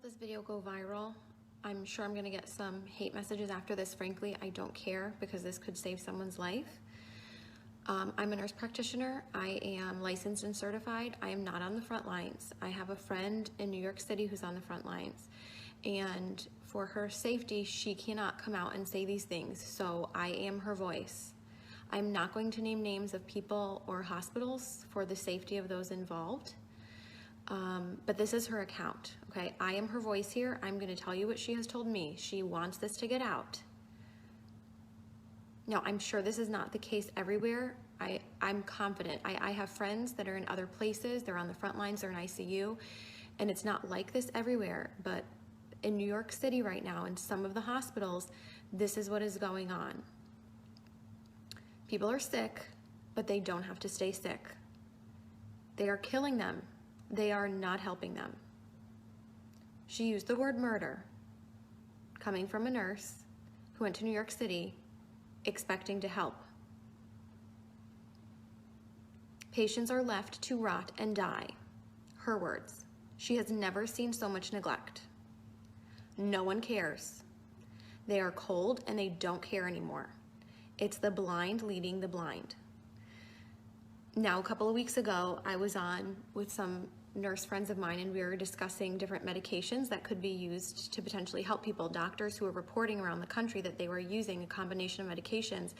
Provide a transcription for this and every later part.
this video go viral. I'm sure I'm gonna get some hate messages after this. Frankly, I don't care because this could save someone's life. I'm a nurse practitioner. I am licensed and certified. I am not on the front lines. I have a friend in New York City who's on the front lines. And for her safety, she cannot come out and say these things. So I am her voice. I'm not going to name names of people or hospitals for the safety of those involved. But this is her account, okay? I am her voice here. I'm gonna tell you what she has told me. She wants this to get out. Now, I'm sure this is not the case everywhere. I'm confident. I have friends that are in other places. They're on the front lines, they're in ICU, and it's not like this everywhere. But in New York City right now, in some of the hospitals, this is what is going on. People are sick, but they don't have to stay sick. They are killing them. They are not helping them. She used the word murder, coming from a nurse who went to New York City expecting to help. Patients are left to rot and die. Her words. She has never seen so much neglect. No one cares. They are cold and they don't care anymore. It's the blind leading the blind. Now, a couple of weeks ago, I was on with some nurse friends of mine and we were discussing different medications that could be used to potentially help people. Doctors who were reporting around the country that they were using a combination of medications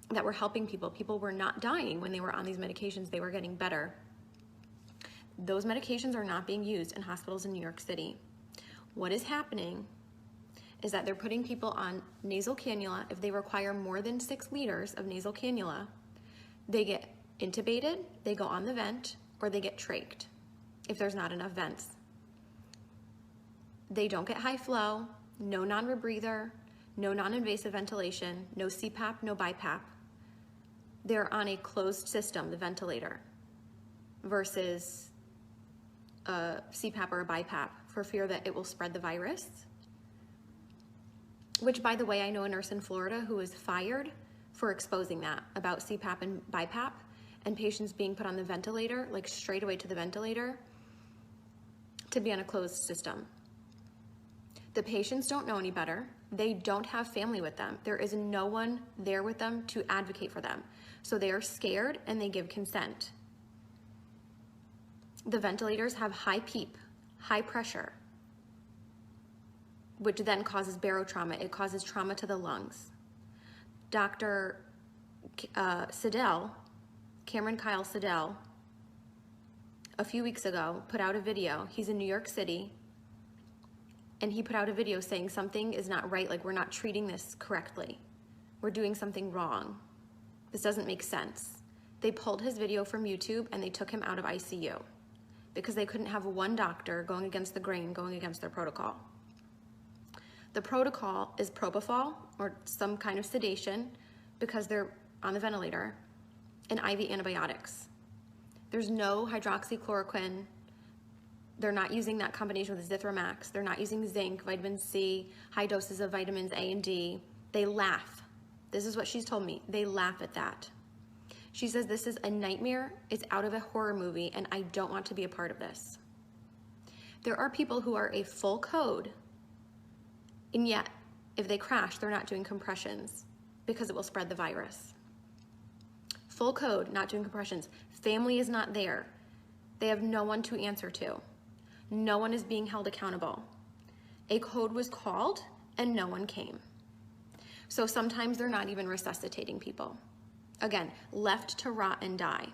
that were helping people. People were not dying when they were on these medications, they were getting better. Those medications are not being used in hospitals in New York City. What is happening is that they're putting people on nasal cannula. If they require more than 6 liters of nasal cannula, they get intubated, they go on the vent, or they get trached if there's not enough vents. They don't get high flow, no non-rebreather, no non-invasive ventilation, no CPAP, no BiPAP. They're on a closed system, the ventilator, versus a CPAP or a BiPAP for fear that it will spread the virus. Which, by the way, I know a nurse in Florida who was fired for exposing that about CPAP and BiPAP and patients being put on the ventilator, like straight away to the ventilator, to be on a closed system. The patients don't know any better. They don't have family with them. There is no one there with them to advocate for them. So they are scared and they give consent. The ventilators have high PEEP, high pressure, which then causes barotrauma. It causes trauma to the lungs. Dr. Siddell, Cameron Kyle Siddell, a few weeks ago put out a video. He's in New York City, and he put out a video saying something is not right, like we're not treating this correctly. We're doing something wrong. This doesn't make sense. They pulled his video from YouTube and they took him out of ICU because they couldn't have one doctor going against the grain, going against their protocol. The protocol is propofol or some kind of sedation because they're on the ventilator, and IV antibiotics. There's no hydroxychloroquine. They're not using that combination with Zithromax. They're not using zinc, vitamin C, high doses of vitamins A and D. They laugh. This is what she's told me. They laugh at that. She says this is a nightmare. It's out of a horror movie, and I don't want to be a part of this. There are people who are a full code, and yet if they crash, they're not doing compressions because it will spread the virus. Full code, not doing compressions. Family is not there. They have no one to answer to. No one is being held accountable. A code was called and no one came. So sometimes they're not even resuscitating people. Again, left to rot and die.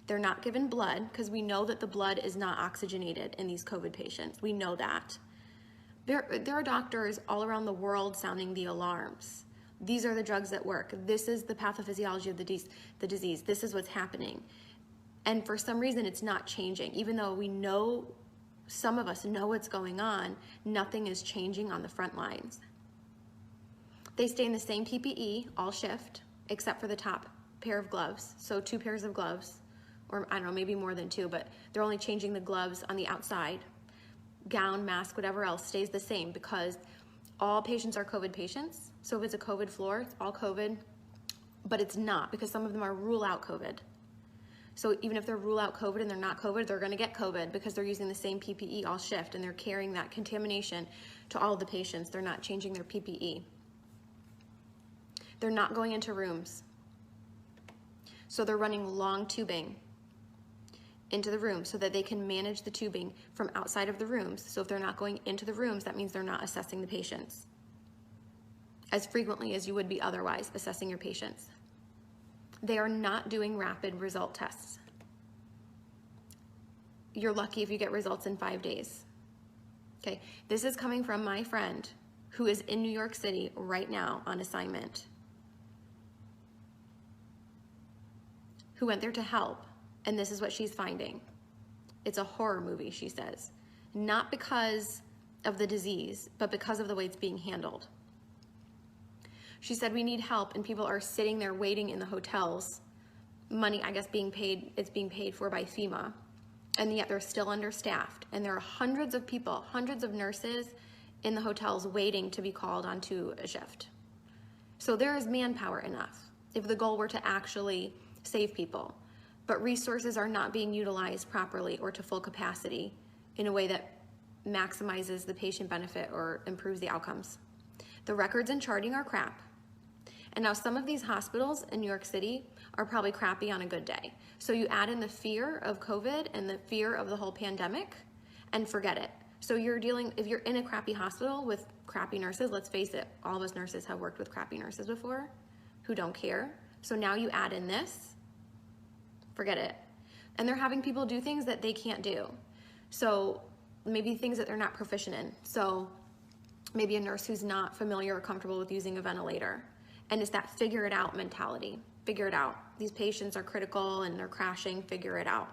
They're not given blood because we know that the blood is not oxygenated in these COVID patients. We know that. There are doctors all around the world sounding the alarms. These are the drugs that work. This is the pathophysiology of the disease. This is what's happening. And for some reason, it's not changing. Even though we know, some of us know what's going on, nothing is changing on the front lines. They stay in the same PPE all shift, except for the top pair of gloves. So 2 pairs of gloves, or I don't know, maybe more than 2, but they're only changing the gloves on the outside. Gown, mask, whatever else stays the same because all patients are COVID patients. So if it's a COVID floor, it's all COVID, but it's not because some of them are rule out COVID. So even if they rule out COVID and they're not COVID, they're gonna get COVID because they're using the same PPE all shift and they're carrying that contamination to all the patients. They're not changing their PPE. They're not going into rooms. So they're running long tubing into the room so that they can manage the tubing from outside of the rooms. So if they're not going into the rooms, that means they're not assessing the patients as frequently as you would be otherwise assessing your patients. They are not doing rapid result tests. You're lucky if you get results in 5 days. Okay, this is coming from my friend who is in New York City right now on assignment, who went there to help, and this is what she's finding. It's a horror movie, she says. Not because of the disease, but because of the way it's being handled. She said, we need help, and people are sitting there waiting in the hotels. Money, I guess, it's being paid for by FEMA, and yet they're still understaffed. And there are hundreds of people, hundreds of nurses in the hotels waiting to be called onto a shift. So there is manpower enough if the goal were to actually save people. But resources are not being utilized properly or to full capacity in a way that maximizes the patient benefit or improves the outcomes. The records and charting are crap. And now some of these hospitals in New York City are probably crappy on a good day. So you add in the fear of COVID and the fear of the whole pandemic and forget it. So if you're in a crappy hospital with crappy nurses, let's face it, all of us nurses have worked with crappy nurses before who don't care. So now you add in this, forget it. And they're having people do things that they can't do. So maybe things that they're not proficient in. So maybe a nurse who's not familiar or comfortable with using a ventilator. And it's that figure it out mentality. Figure it out. These patients are critical and they're crashing, figure it out.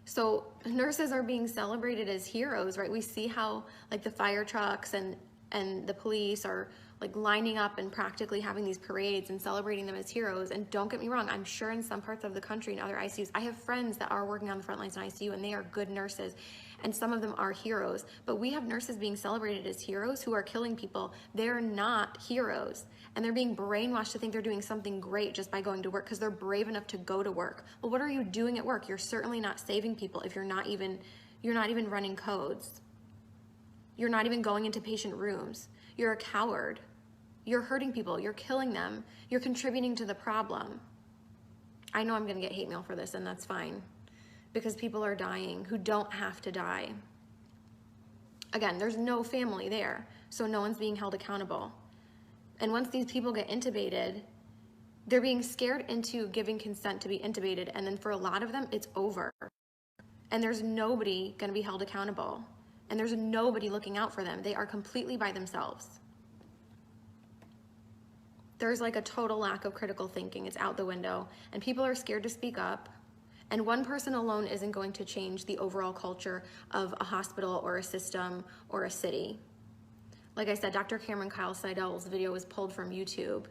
So nurses are being celebrated as heroes, right? We see how like the fire trucks and the police are like lining up and practically having these parades and celebrating them as heroes. And don't get me wrong, I'm sure in some parts of the country and other ICUs, I have friends that are working on the front lines in ICU and they are good nurses. And some of them are heroes, but we have nurses being celebrated as heroes who are killing people. They're not heroes. And they're being brainwashed to think they're doing something great just by going to work because they're brave enough to go to work. Well, what are you doing at work? You're certainly not saving people if you're not even running codes. You're not even going into patient rooms. You're a coward. You're hurting people. You're killing them. You're contributing to the problem. I know I'm going to get hate mail for this, and that's fine, because people are dying who don't have to die. Again, there's no family there, so no one's being held accountable. And once these people get intubated, they're being scared into giving consent to be intubated, and then for a lot of them, it's over. And there's nobody going to be held accountable, and there's nobody looking out for them. They are completely by themselves. There's like a total lack of critical thinking. It's out the window, and people are scared to speak up. And one person alone isn't going to change the overall culture of a hospital or a system or a city. Like I said, Dr. Cameron Kyle Seidel's video was pulled from YouTube,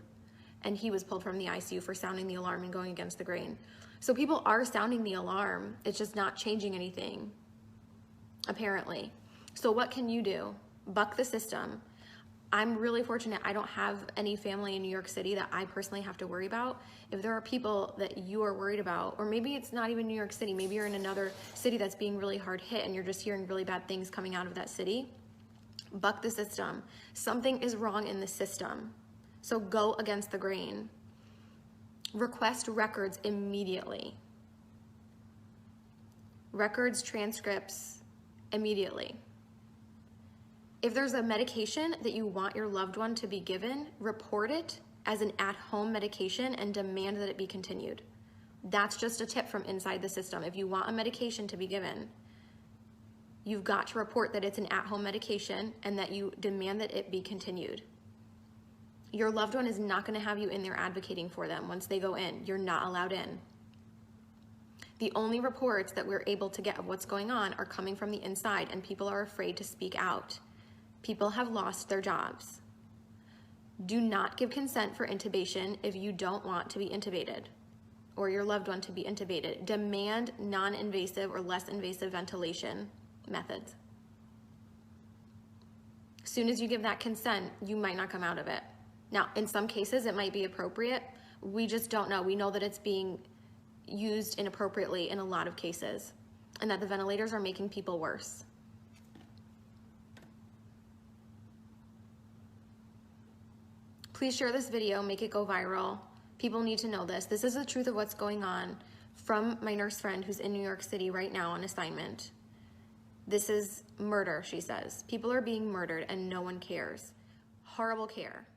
and he was pulled from the ICU for sounding the alarm and going against the grain. So people are sounding the alarm. It's just not changing anything, apparently. So what can you do? Buck the system. I'm really fortunate I don't have any family in New York City that I personally have to worry about. If there are people that you are worried about, or maybe it's not even New York City, maybe you're in another city that's being really hard hit and you're just hearing really bad things coming out of that city, buck the system. Something is wrong in the system. So go against the grain. Request records immediately. Records, transcripts, immediately. If there's a medication that you want your loved one to be given, report it as an at-home medication and demand that it be continued. That's just a tip from inside the system. If you want a medication to be given, you've got to report that it's an at-home medication and that you demand that it be continued. Your loved one is not going to have you in there advocating for them once they go in. You're not allowed in. The only reports that we're able to get of what's going on are coming from the inside, and people are afraid to speak out. People have lost their jobs. Do not give consent for intubation if you don't want to be intubated or your loved one to be intubated. Demand non-invasive or less invasive ventilation methods. As soon as you give that consent, you might not come out of it. Now, in some cases, it might be appropriate. We just don't know. We know that it's being used inappropriately in a lot of cases, and that the ventilators are making people worse. Please share this video, make it go viral. People need to know this. This is the truth of what's going on from my nurse friend who's in New York City right now on assignment. This is murder, she says. People are being murdered and no one cares. Horrible care.